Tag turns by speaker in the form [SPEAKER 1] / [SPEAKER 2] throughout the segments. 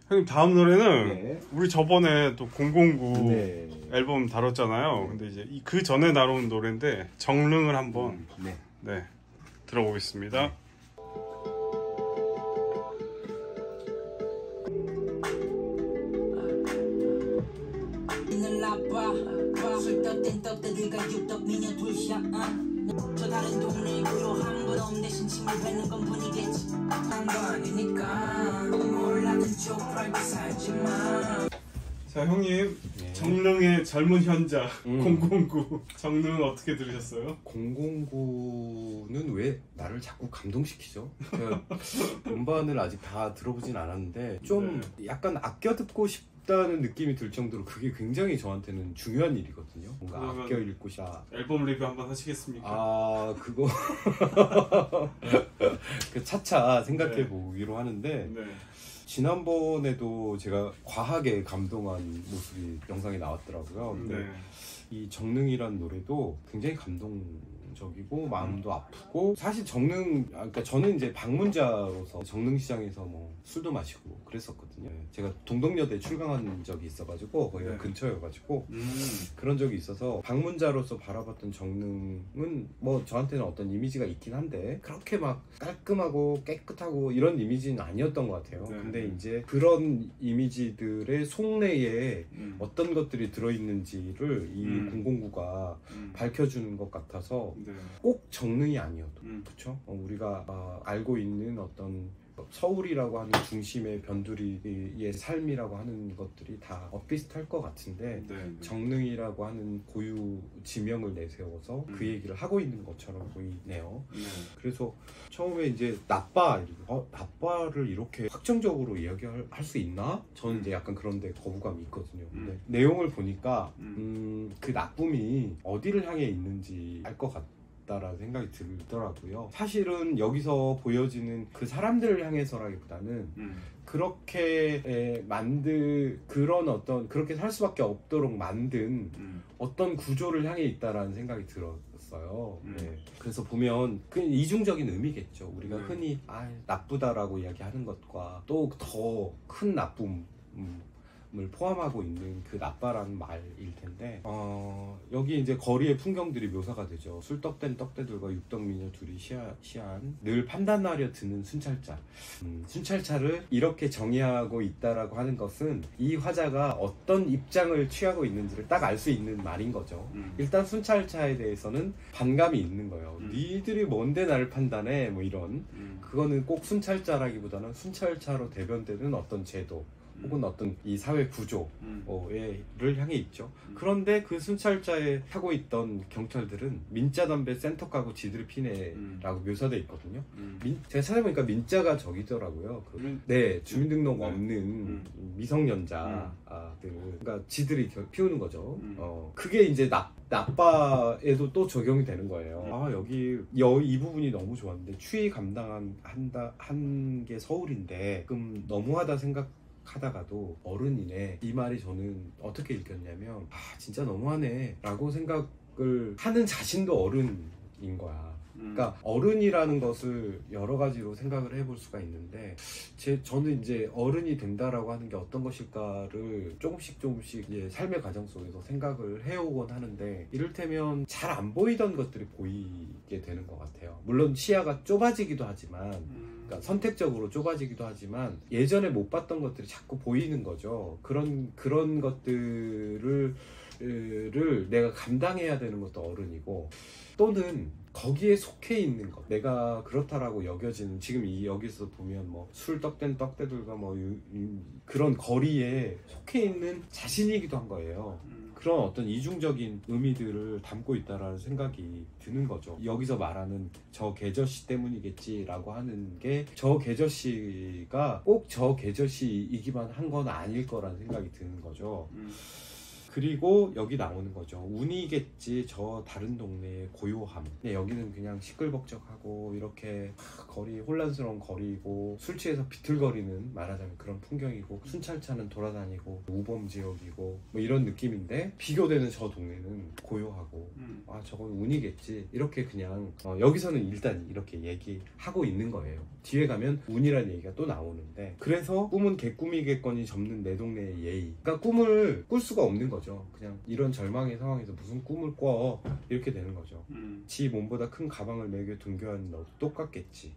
[SPEAKER 1] 형님 다음 노래는
[SPEAKER 2] 네.
[SPEAKER 1] 우리 저번에 또 009
[SPEAKER 2] 네.
[SPEAKER 1] 앨범 다뤘잖아요. 근데 이제 그 전에 다룬 노래인데 정릉을 한번 네, 들어보겠습니다.
[SPEAKER 3] 저 다른 동네 고요한 분 대신 침을 뱉는 건 분이겠지. 난 아니니까 몰라든 쪽 프라이빗 살지만.
[SPEAKER 1] 자 형님 정릉의 젊은 현자 009 정릉 어떻게 들으셨어요?
[SPEAKER 2] 009는 왜 나를 자꾸 감동시키죠? 음반을 아직 다 들어보진 않았는데 좀 약간 아껴 듣고 싶다는 느낌이 들 정도로 그게 굉장히 저한테는 중요한 일이거든요. 뭔가 아껴 읽고 싶다.
[SPEAKER 1] 앨범 리뷰 한번 하시겠습니까?
[SPEAKER 2] 아 그거 그 차차 생각해 보기로 하는데 지난번에도 제가 과하게 감동한 모습이 영상에 나왔더라고요. 근데 이 정릉이란 노래도 굉장히 감동적이고 마음도 아프고, 사실 정릉, 그러니까 저는 이제 방문자로서 정릉시장에서 뭐 술도 마시고 그랬었거든요. 제가 동덕여대 출강한 적이 있어가지고 거기가 근처여가지고 그런 적이 있어서 방문자로서 바라봤던 정릉은 뭐 저한테는 어떤 이미지가 있긴 한데 그렇게 막 깔끔하고 깨끗하고 이런 이미지는 아니었던 것 같아요. 근데 이제 그런 이미지들의 속내에 어떤 것들이 들어있는지를 이 009가 밝혀주는 것 같아서 꼭 정릉이 아니어도 그쵸? 우리가 알고 있는 어떤 서울이라고 하는 중심의 변두리의 삶이라고 하는 것들이 다 비슷할 것 같은데 정릉이라고 하는 고유 지명을 내세워서 그 얘기를 하고 있는 것처럼 보이네요. 그래서 처음에 이제 나빠를 이렇게 확정적으로 이야기할 수 있나? 저는 이제 약간 그런데 거부감이 있거든요. 근데 내용을 보니까 그 나쁨이 어디를 향해 있는지 알 것 같아요. 라는 생각이 들더라고요. 사실은 여기서 보여지는 그 사람들을 향해서라기보다는 그렇게 그런 어떤 그렇게 살 수밖에 없도록 만든 어떤 구조를 향해 있다라는 생각이 들었어요. 그래서 보면 그 이중적인 의미겠죠. 우리가 흔히 나쁘다라고 이야기하는 것과 또 더 큰 나쁨 을 포함하고 있는 그 나빠라는 말일 텐데, 여기 이제 거리의 풍경들이 묘사가 되죠. 술떡된 떡대들과 육덕미녀 둘이 시한 늘 판단하려 드는 순찰차. 순찰차를 이렇게 정의하고 있다라고 하는 것은 이 화자가 어떤 입장을 취하고 있는지를 딱 알 수 있는 말인 거죠. 일단 순찰차에 대해서는 반감이 있는 거예요. 니들이 뭔데 나를 판단해? 뭐 이런. 그거는 꼭 순찰차라기보다는 순찰차로 대변되는 어떤 제도 혹은 어떤 이 사회 구조를 향해 있죠. 그런데 그 순찰차에 타고 있던 경찰들은 민자 담배 센터가고 지들이 피네라고 묘사되어 있거든요. 제가 찾아보니까 민자가 저기더라고요. 주민등록 없는 미성년자 그러니까 지들이 피우는 거죠. 그게 이제 나빠에도 또 적용이 되는 거예요. 여기 이 부분이 너무 좋았는데 추위 감당한 게 서울인데 조금 너무하다 생각하다가도 어른이네, 이 말이 저는 어떻게 읽혔냐면 진짜 너무하네 라고 생각을 하는 자신도 어른인 거야. 그러니까 어른이라는 것을 여러 가지로 생각을 해볼 수가 있는데 저는 이제 어른이 된다라고 하는 게 어떤 것일까를 조금씩 이제 삶의 과정 속에서 생각을 해오곤 하는데, 이를테면 잘 안 보이던 것들이 보이게 되는 것 같아요. 물론 시야가 좁아지기도 하지만, 그러니까 선택적으로 좁아지기도 하지만 예전에 못 봤던 것들이 자꾸 보이는 거죠. 그런 것들을 내가 감당해야 되는 것도 어른이고, 또는 거기에 속해 있는 것, 내가 그렇다라고 여겨지는, 지금 여기서 보면 뭐 술떡된 떡대들과 뭐 그런 거리에 속해 있는 자신이기도 한 거예요. 그런 어떤 이중적인 의미들을 담고 있다라는 생각이 드는 거죠. 여기서 말하는 저 계저씨 때문이겠지라고 하는 게 저 계저씨가 꼭 저 계저씨이기만 한 건 아닐 거라는 생각이 드는 거죠. 그리고 여기 나오는 거죠. 운이겠지 저 다른 동네의 고요함. 근데 여기는 그냥 시끌벅적하고 이렇게 거리 혼란스러운 거리고 술 취해서 비틀거리는 말하자면 그런 풍경이고 순찰차는 돌아다니고 우범 지역이고 뭐 이런 느낌인데 비교되는 저 동네는 고요하고 아 저건 운이겠지 이렇게 그냥 여기서는 일단 이렇게 얘기하고 있는 거예요. 뒤에 가면 운이란 얘기가 또 나오는데 그래서 꿈은 개꿈이겠거니 접는 내 동네의 예의. 그러니까 꿈을 꿀 수가 없는 거죠. 그냥 이런 절망의 상황에서 무슨 꿈을 꿔 이렇게 되는 거죠. 지 몸보다 큰 가방을 매겨 등교하는 너도 똑같겠지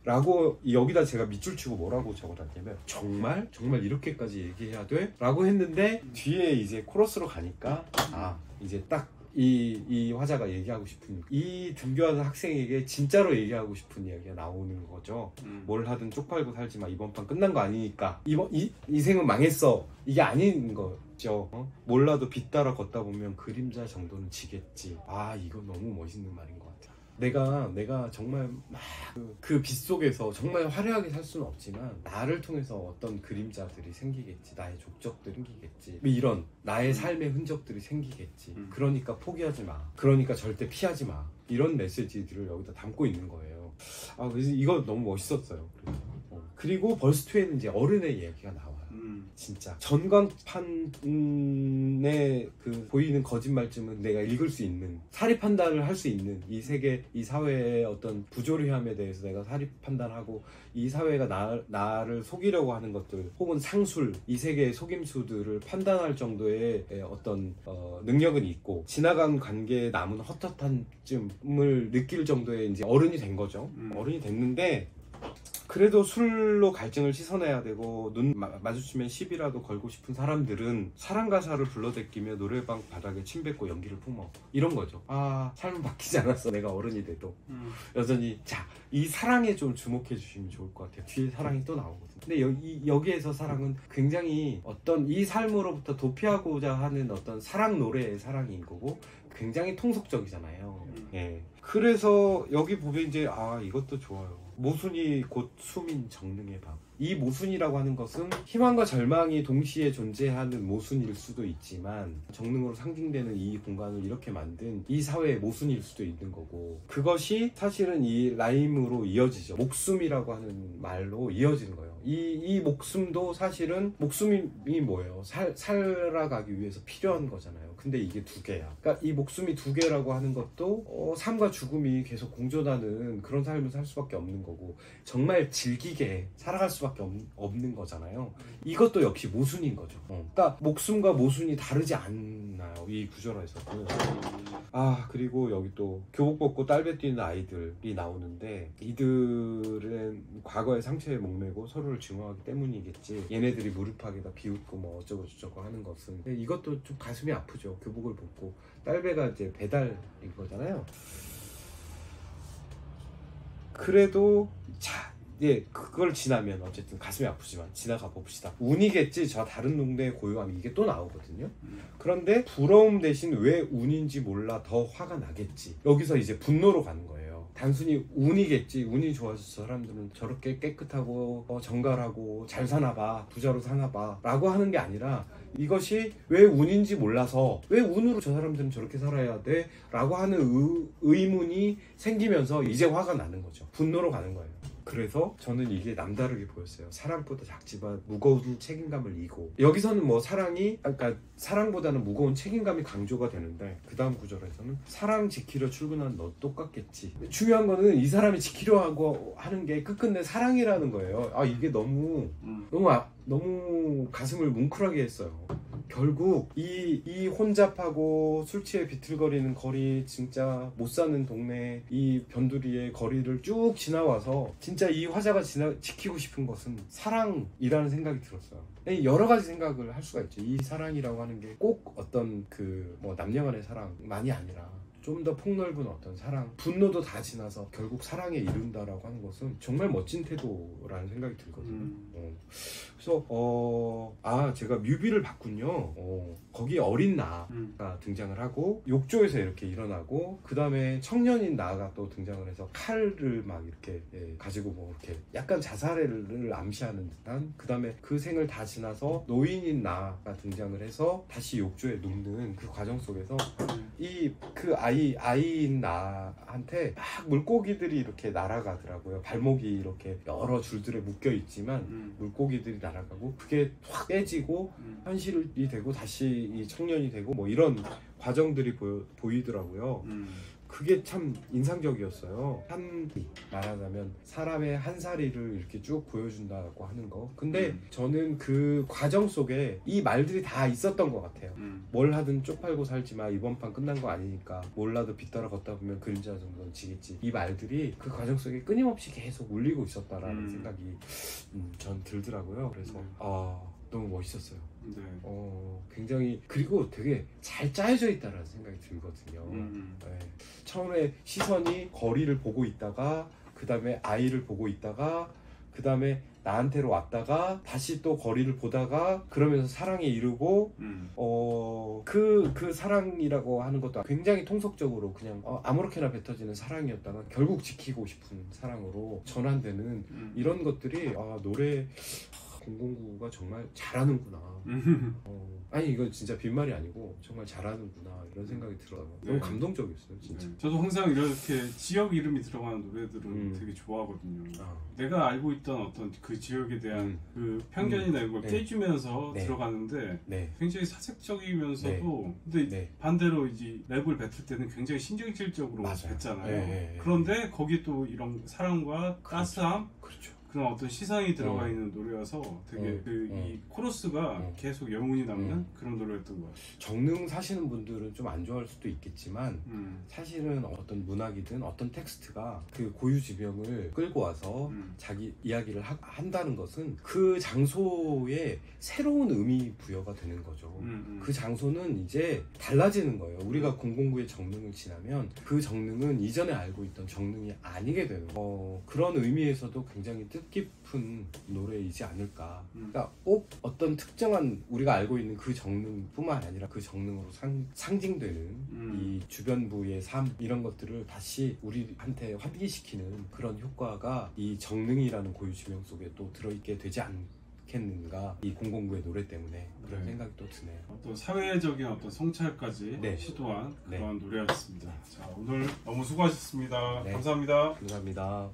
[SPEAKER 2] 라고 여기다 제가 밑줄 치고 뭐라고 적어놨냐면 정말 이렇게까지 얘기해야 돼? 라고 했는데 뒤에 이제 코러스로 가니까 아 이제 딱 이 화자가 얘기하고 싶은 이 등교하는 학생에게 진짜로 얘기하고 싶은 이야기가 나오는 거죠. 뭘 하든 쪽팔고 살지 마. 이번 판 끝난 거 아니니까. 이 생은 망했어. 이게 아닌 거죠. 몰라도 빛 따라 걷다 보면 그림자 정도는 지겠지. 아 이거 너무 멋있는 말인 것 같아. 내가 정말 막 그 빛 속에서 정말 화려하게 살 수는 없지만 나를 통해서 어떤 그림자들이 생기겠지. 나의 족적들이 생기겠지. 이런 나의 삶의 흔적들이 생기겠지. 그러니까 포기하지 마. 그러니까 절대 피하지 마. 이런 메시지들을 여기다 담고 있는 거예요. 아 그래서 이거 너무 멋있었어요. 그리고 벌스2에는 이제 어른의 이야기가 나와요. 진짜 전광판에 그 보이는 거짓말쯤은 내가 읽을 수 있는 사리 판단을 할 수 있는 이 세계 이 사회의 어떤 부조리함에 대해서 내가 사리 판단하고 이 사회가 나를 속이려고 하는 것들 혹은 상술 이 세계의 속임수들을 판단할 정도의 어떤 능력은 있고 지나간 관계에 남은 헛헛함을 느낄 정도의 이제 어른이 된 거죠. 어른이 됐는데 그래도 술로 갈증을 씻어내야 되고 눈 마주치면 시비라도 걸고 싶은 사람들은 사랑 가사를 불러대끼며 노래방 바닥에 침 뱉고 연기를 뿜어 이런 거죠. 아 삶은 바뀌지 않았어. 내가 어른이 돼도 여전히 자 이 사랑에 좀 주목해 주시면 좋을 것 같아요. 뒤에 사랑이 또 나오거든요. 근데 여기에서 사랑은 굉장히 어떤 이 삶으로부터 도피하고자 하는 어떤 사랑 노래의 사랑인 거고 굉장히 통속적이잖아요. 예. 그래서 여기 보면 이제 아 이것도 좋아요. 모순이 곧 수민 정릉의 밤. 이 모순이라고 하는 것은 희망과 절망이 동시에 존재하는 모순일 수도 있지만 정릉으로 상징되는 이 공간을 이렇게 만든 이 사회의 모순일 수도 있는 거고 그것이 사실은 이 라임으로 이어지죠. 목숨이라고 하는 말로 이어지는 거예요. 이 목숨도 사실은 목숨이 뭐예요? 살아가기 위해서 필요한 거잖아요. 근데 이게 두 개야. 그러니까 이 목숨이 두 개라고 하는 것도 삶과 죽음이 계속 공존하는 그런 삶을 살 수밖에 없는 거고 정말 즐기게 살아갈 수밖에 없는 거잖아요. 이것도 역시 모순인 거죠. 그러니까 목숨과 모순이 다르지 않나요? 이 구절에서도. 아 그리고 여기 또 교복 벗고 딸배 뛰는 아이들이 나오는데 이들은 과거의 상처에 목매고 서로를 증오하기 때문이겠지. 얘네들이 무릎팍에다 비웃고 뭐 어쩌고 저쩌고 하는 것은 이것도 좀 가슴이 아프죠. 교복을 벗고 딸배가 이제 배달인 거잖아요. 그래도 자 예, 그걸 지나면 어쨌든 가슴이 아프지만 지나가 봅시다. 운이겠지 저 다른 동네의 고요함이 이게 또 나오거든요. 그런데 부러움 대신 왜 운인지 몰라 더 화가 나겠지. 여기서 이제 분노로 가는 거예요. 단순히 운이겠지. 운이 좋아서 저 사람들은 저렇게 깨끗하고 정갈하고 잘 사나봐. 부자로 사나봐 라고 하는 게 아니라 이것이 왜 운인지 몰라서 왜 운으로 저 사람들은 저렇게 살아야 돼? 라고 하는 의문이 생기면서 이제 화가 나는 거죠. 분노로 가는 거예요. 그래서 저는 이게 남다르게 보였어요. 사랑보다 작지만 무거운 책임감을 이고 여기서는 뭐 사랑이 그러니까 사랑보다는 무거운 책임감이 강조가 되는데 그 다음 구절에서는 사랑 지키려 출근한 너 똑같겠지. 중요한 거는 이 사람이 지키려 하고 하는 게 끝끝내 사랑이라는 거예요. 아 이게 너무 가슴을 뭉클하게 했어요. 결국 이 혼잡하고 술 취해 비틀거리는 거리 진짜 못 사는 동네 이 변두리의 거리를 쭉 지나와서 진짜 이 화자가 지키고 싶은 것은 사랑이라는 생각이 들었어요. 여러 가지 생각을 할 수가 있죠. 이 사랑이라고 하는 게 꼭 어떤 그 뭐 남녀간의 사랑만이 아니라 좀 더 폭넓은 어떤 사랑, 분노도 다 지나서 결국 사랑에 이른다라고 하는 것은 정말 멋진 태도라는 생각이 들거든요. 그래서 제가 뮤비를 봤군요. 거기 어린 나가 등장을 하고 욕조에서 이렇게 일어나고 그 다음에 청년인 나가 또 등장을 해서 칼을 막 이렇게 가지고 뭐 이렇게 약간 자살을 암시하는 듯한 그 다음에 그 생을 다 지나서 노인인 나가 등장을 해서 다시 욕조에 눕는 그 과정 속에서 이 그 아이인 나한테 막 물고기들이 이렇게 날아가더라고요. 발목이 이렇게 여러 줄들에 묶여 있지만 물고기들이 날아가고 그게 확 깨지고 현실이 되고 다시 이 청년이 되고 뭐 이런 과정들이 보이더라고요. 그게 참 인상적이었어요. 말하자면 사람의 한살이를 이렇게 쭉 보여준다고 하는 거. 근데 저는 그 과정 속에 이 말들이 다 있었던 것 같아요. 뭘 하든 쪽팔고 살지마, 이번 판 끝난 거 아니니까 몰라도 빗따라 걷다 보면 그림자 정도는 지겠지. 이 말들이 그 과정 속에 끊임없이 계속 울리고 있었다라는 생각이 전 들더라고요. 그래서 너무 멋있었어요.
[SPEAKER 1] 네.
[SPEAKER 2] 굉장히 그리고 되게 잘 짜여져 있다라는 생각이 들거든요. 네. 처음에 시선이 거리를 보고 있다가 그 다음에 아이를 보고 있다가 그 다음에 나한테로 왔다가 다시 또 거리를 보다가 그러면서 사랑에 이르고 그 사랑이라고 하는 것도 굉장히 통속적으로 그냥 아무렇게나 뱉어지는 사랑이었다가 결국 지키고 싶은 사랑으로 전환되는 이런 것들이 노래 009가 정말 잘하는구나. 아니 이건 진짜 빈말이 아니고 정말 잘하는구나 이런 생각이 들어요. 너무 감동적이었어요 진짜.
[SPEAKER 1] 저도 항상 이렇게 지역 이름이 들어가는 노래들은 되게 좋아하거든요. 내가 알고 있던 어떤 그 지역에 대한 그 편견이나 이런 걸 깨주면서 들어가는데 굉장히 사색적이면서도 근데 반대로 이제 랩을 뱉을 때는 굉장히 신경질적으로 뱉잖아요. 그런데 거기 또 이런 사랑과 따스함 그런 어떤 시선이 들어가 있는 노래여서 되게 이 코러스가 계속 영혼이 남는 그런 노래였던 것 같아요.
[SPEAKER 2] 정릉 사시는 분들은 좀 안 좋아할 수도 있겠지만 사실은 어떤 문학이든 어떤 텍스트가 그 고유지명을 끌고 와서 자기 이야기를 한다는 것은 그 장소에 새로운 의미 부여가 되는 거죠. 그 장소는 이제 달라지는 거예요. 우리가 009의 정릉을 지나면 그 정릉은 이전에 알고 있던 정릉이 아니게 되는 그런 의미에서도 굉장히 뜻깊은 노래이지 않을까. 그러니까 꼭 어떤 특정한 우리가 알고 있는 그 정릉뿐만 아니라 그 정릉으로 상징되는 이 주변부의 삶 이런 것들을 다시 우리한테 환기시키는 그런 효과가 이 정릉이라는 고유지명 속에 또 들어있게 되지 않겠는가. 이 009의 노래 때문에 그런 생각이 또 드네요.
[SPEAKER 1] 어떤 사회적인 어떤 성찰까지 시도한 그런 노래였습니다. 자, 오늘 너무 수고하셨습니다. 감사합니다.
[SPEAKER 2] 감사합니다.